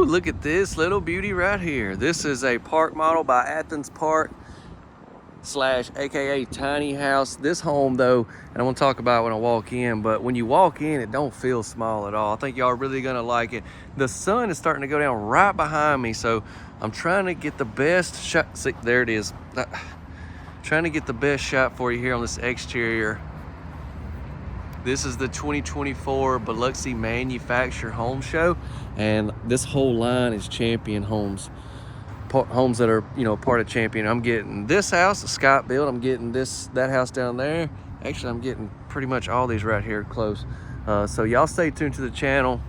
Woo, look at this little beauty right here. This is a park model by Athens Park / AKA tiny house. This home though, and I'm gonna talk about it when I walk in, but when you walk in, it don't feel small at all. I think y'all are really gonna like it. The sun is starting to go down right behind me, so I'm trying to get the best shot. See, there it is. Trying to get the best shot for you here on this exterior. This is the 2024 Biloxi Manufactured Home Show, and this whole line is Champion homes. Homes that are, you know, part of Champion. I'm getting this house, a Scott build. I'm getting that house down there. Actually, I'm getting pretty much all these right here close. So y'all stay tuned to the channel.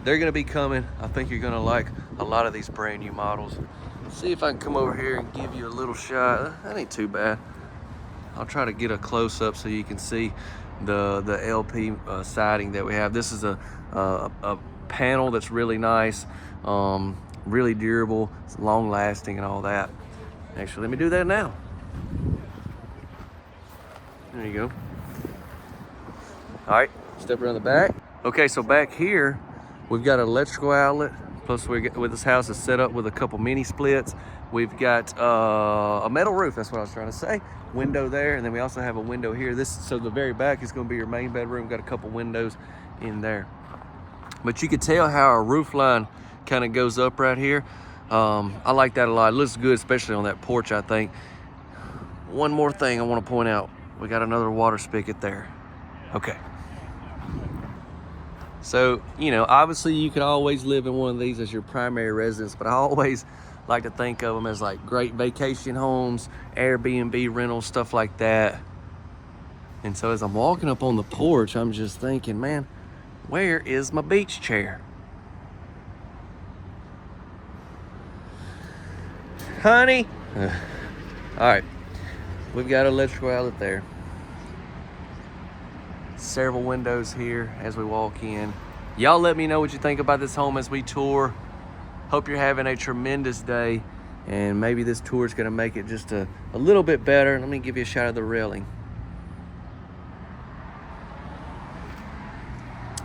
They're gonna be coming. I think you're gonna like a lot of these brand new models. See if I can come over here and give you a little shot. That ain't too bad. I'll try to get a close up so you can see the LP siding that we have. This is a panel that's really nice, really durable, it's long lasting and all that. Actually, let me do that now. There you go. All right, step around the back. Okay, so back here, we've got an electrical outlet. Plus, with this house is set up with a couple mini splits. We've got a metal roof, that's what I was trying to say. Window there, and then we also have a window here. So the very back is gonna be your main bedroom. Got a couple windows in there. But you can tell how our roof line kind of goes up right here. I like that a lot. It looks good, especially on that porch, I think. One more thing I wanna point out. We got another water spigot there. Okay. So, you know, obviously you could always live in one of these as your primary residence, but I always like to think of them as like great vacation homes, Airbnb rentals, stuff like that. And so as I'm walking up on the porch, I'm just thinking, man, where is my beach chair? Honey? All right, we've got an electrical outlet there. Several windows here as we walk in. Y'all let me know what you think about this home as we tour. Hope you're having a tremendous day, and maybe this tour is gonna make it just a little bit better. Let me give you a shot of the railing.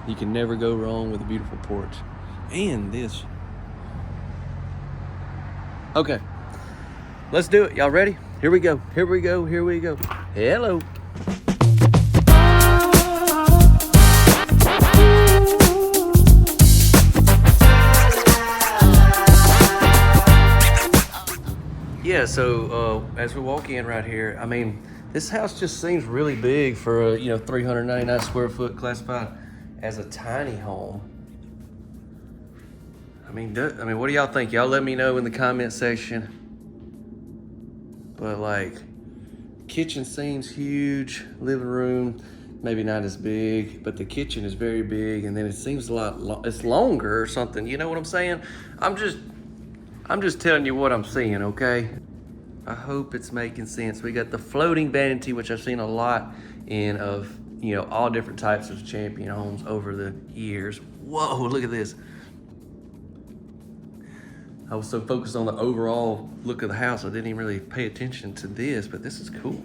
You can never go wrong with a beautiful porch. And this. Okay, let's do it. Y'all ready? Here we go, here we go, here we go. Hello. Yeah, so as we walk in right here, I mean, this house just seems really big for a 399 square foot classified as a tiny home. I mean, what do y'all think? Y'all let me know in the comment section. But like, kitchen seems huge, living room maybe not as big, but the kitchen is very big, and then it seems a lot it's longer or something. You know what I'm saying? I'm just telling you what I'm seeing, okay? I hope it's making sense. We got the floating vanity, which I've seen a lot of, all different types of Champion homes over the years. Whoa, look at this. I was so focused on the overall look of the house, I didn't even really pay attention to this, but this is cool.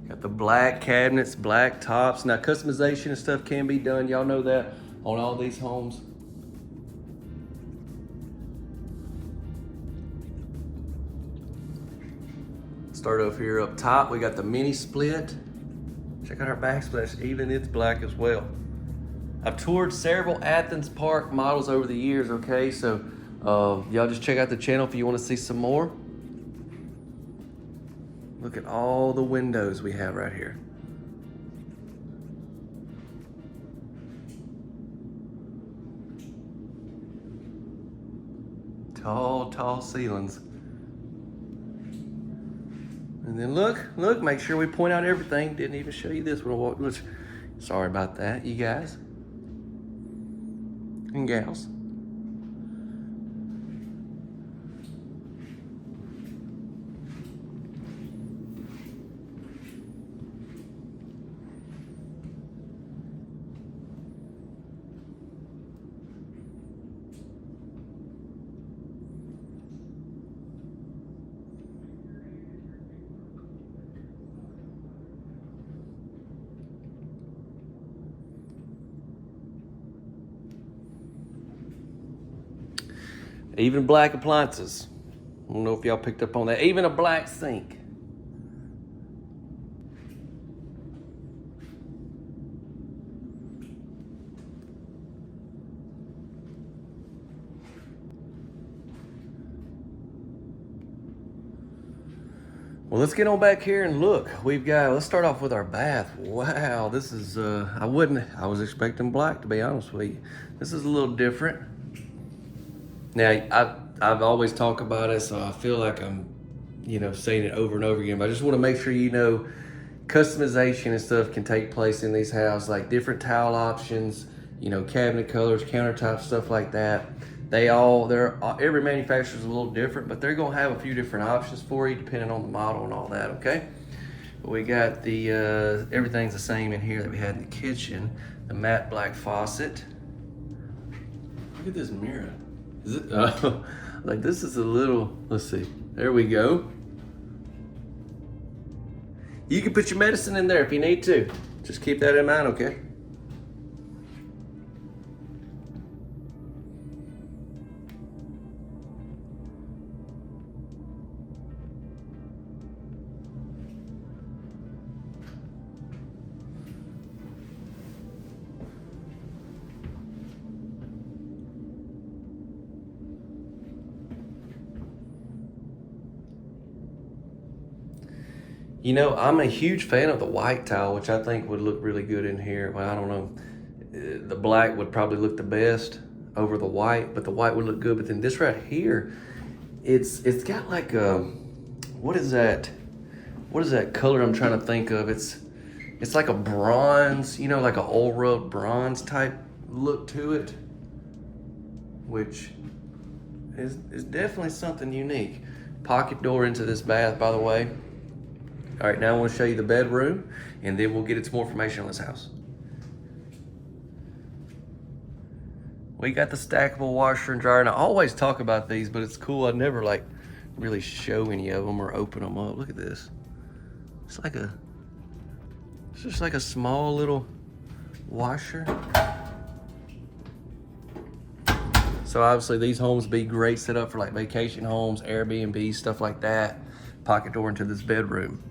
Got the black cabinets, black tops. Now customization and stuff can be done. Y'all know that on all these homes. Start over here up top. We got the mini split. Check out our backsplash, even it's black as well. I've toured several Athens Park models over the years, okay? So y'all just check out the channel if you want to see some more. Look at all the windows we have right here. Tall, tall ceilings. And then look, make sure we point out everything. Didn't even show you this one. Sorry about that, you guys and gals. Even black appliances. I don't know if y'all picked up on that. Even a black sink. Well, let's get on back here and look. Let's start off with our bath. Wow, this is, I was expecting black, to be honest with you. This is a little different. Now, I've always talked about it, so I feel like I'm, saying it over and over again, but I just want to make sure customization and stuff can take place in these houses, like different tile options, cabinet colors, countertop, stuff like that. Every manufacturer is a little different, but they're gonna have a few different options for you depending on the model and all that, okay? But we got everything's the same in here that we had in the kitchen. The matte black faucet. Look at this mirror. Is it, like this is a little, let's see, there we go. You can put your medicine in there if you need to. Just keep that in mind, okay? I'm a huge fan of the white tile, which I think would look really good in here. Well, I don't know. The black would probably look the best over the white, but the white would look good. But then this right here, it's got like a, what is that? What is that color I'm trying to think of? It's like a bronze, like an old world bronze type look to it, which is definitely something unique. Pocket door into this bath, by the way. All right, now I want to show you the bedroom, and then we'll get into more information on this house. We got the stackable washer and dryer, and I always talk about these, but it's cool. I never really show any of them or open them up. Look at this. It's just like a small little washer. So obviously these homes be great set up for like vacation homes, Airbnb, stuff like that. Pocket door into this bedroom.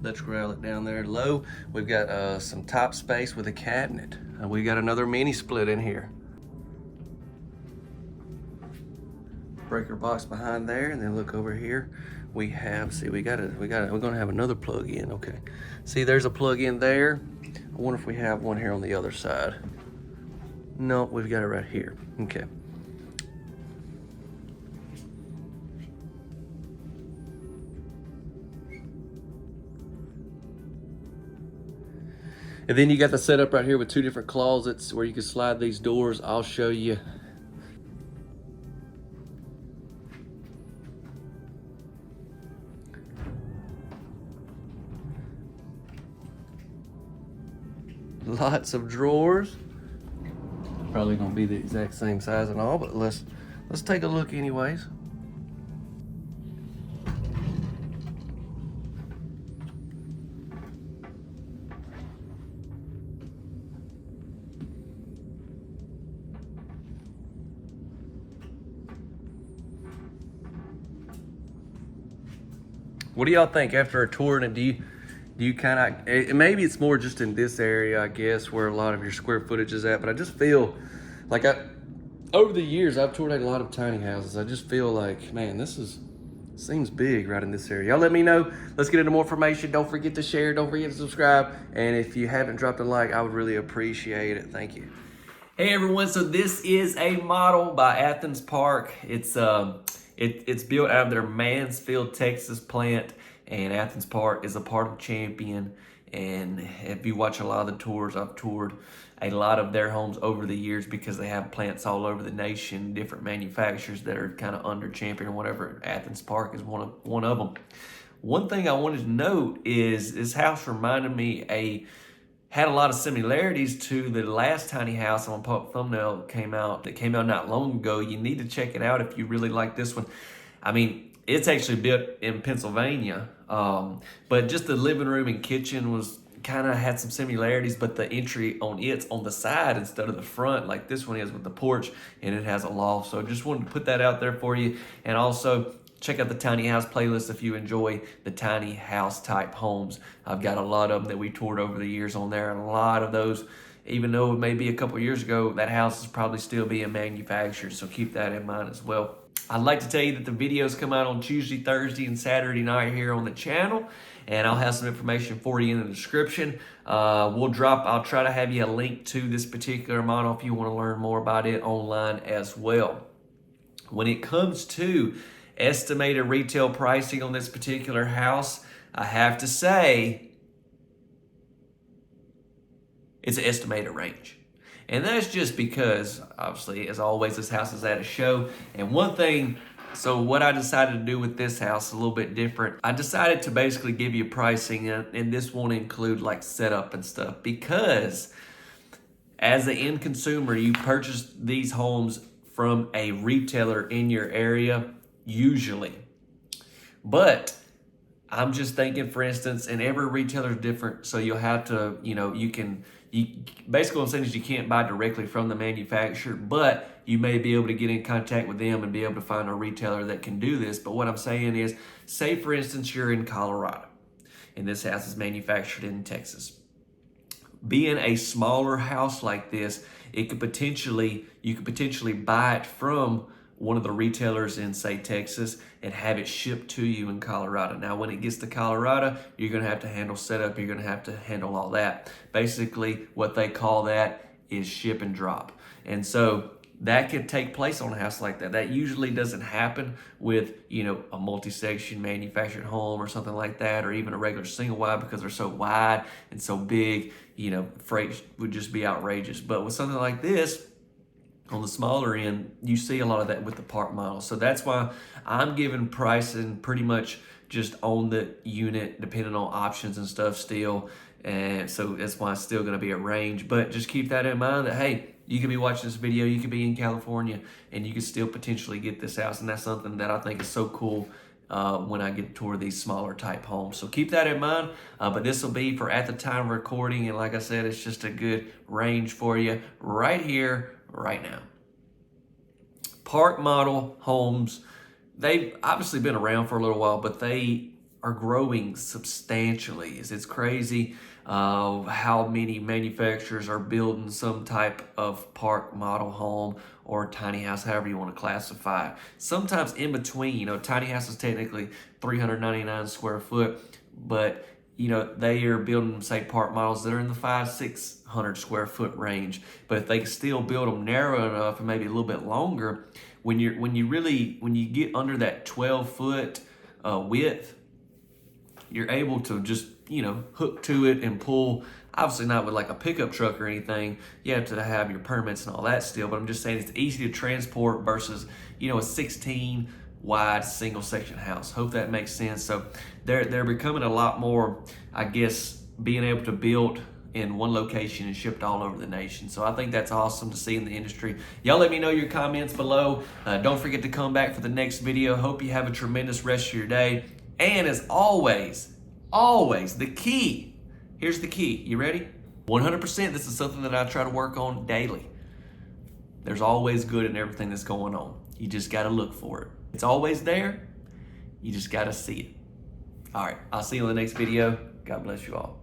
Let's rail it down there low. We've got some top space with a cabinet. We got another mini split in here. Breaker box behind there, and then look over here. We have, we're gonna have another plug in, okay. See, there's a plug in there. I wonder if we have one here on the other side. No, we've got it right here, okay. And then you got the setup right here with two different closets where you can slide these doors. I'll show you. Lots of drawers. Probably gonna be the exact same size and all, but let's take a look anyways. What do y'all think after a tour? And do you kind of, maybe it's more just in this area, I guess, where a lot of your square footage is at, but I just feel like over the years, I've toured a lot of tiny houses. I just feel like, man, seems big right in this area. Y'all let me know. Let's get into more information. Don't forget to share. Don't forget to subscribe. And if you haven't dropped a like, I would really appreciate it. Thank you. Hey everyone, so this is a model by Athens Park. It's built out of their Mansfield, Texas plant, and Athens Park is a part of Champion. And if you watch a lot of the tours, I've toured a lot of their homes over the years because they have plants all over the nation, different manufacturers that are kind of under Champion or whatever. Athens Park is one of them. One thing I wanted to note is this house reminded me had a lot of similarities to the last tiny house on Pop Thumbnail that came out not long ago. You need to check it out if you really like this one. I mean, it's actually built in Pennsylvania, but just the living room and kitchen was kind of had some similarities, but the entry on it's on the side instead of the front, like this one is with the porch, and it has a loft. So just wanted to put that out there for you. And also check out the tiny house playlist if you enjoy the tiny house type homes. I've got a lot of them that we toured over the years on there, and a lot of those, even though it may be a couple years ago, that house is probably still being manufactured. So keep that in mind as well. I'd like to tell you that the videos come out on Tuesday, Thursday, and Saturday night here on the channel, and I'll have some information for you in the description. I'll try to have you a link to this particular model if you want to learn more about it online as well. When it comes to estimated retail pricing on this particular house, I have to say it's an estimated range. And that's just because, obviously, as always, this house is at a show. And one thing, so what I decided to do with this house is a little bit different. I decided to basically give you pricing, and this won't include like setup and stuff, because as an end consumer, you purchase these homes from a retailer in your area, usually. But I'm just thinking, for instance, and every retailer is different, so you'll have to, basically what I'm saying is you can't buy directly from the manufacturer, but you may be able to get in contact with them and be able to find a retailer that can do this. But what I'm saying is, say for instance, you're in Colorado and this house is manufactured in Texas. Being a smaller house like this, you could potentially buy it from one of the retailers in, say, Texas, and have it shipped to you in Colorado. Now, when it gets to Colorado, you're gonna have to handle setup, you're gonna have to handle all that. Basically, what they call that is ship and drop. And so that could take place on a house like that. That usually doesn't happen with, a multi-section manufactured home or something like that, or even a regular single wide, because they're so wide and so big, freight would just be outrageous. But with something like this, on the smaller end, you see a lot of that with the park model. So that's why I'm giving pricing pretty much just on the unit, depending on options and stuff still. And so that's why it's still gonna be a range. But just keep that in mind that, hey, you could be watching this video, you could be in California, and you could still potentially get this house. And that's something that I think is so cool when I get to tour these smaller type homes. So keep that in mind. But this will be for at the time of recording. And like I said, it's just a good range for you right here, right now. Park model homes, they've obviously been around for a little while, but they are growing substantially. It's crazy how many manufacturers are building some type of park model home or tiny house, however you want to classify it. Sometimes in between, tiny house is technically 399 square foot, but they are building, say, park models that are in the 500-600 square foot range. But if they still build them narrow enough and maybe a little bit longer, when you get under that 12-foot width, you're able to just hook to it and pull. Obviously not with like a pickup truck or anything. You have to have your permits and all that still. But I'm just saying it's easy to transport versus a 16 wide single section house. Hope that makes sense. So they're becoming a lot more, I guess, being able to build in one location and shipped all over the nation. So I think that's awesome to see in the industry. Y'all let me know your comments below. Don't forget to come back for the next video. Hope you have a tremendous rest of your day. And as always, the key. Here's the key. You ready? 100%. This is something that I try to work on daily. There's always good in everything that's going on. You just got to look for it. It's always there. You just got to see it. All right. I'll see you in the next video. God bless you all.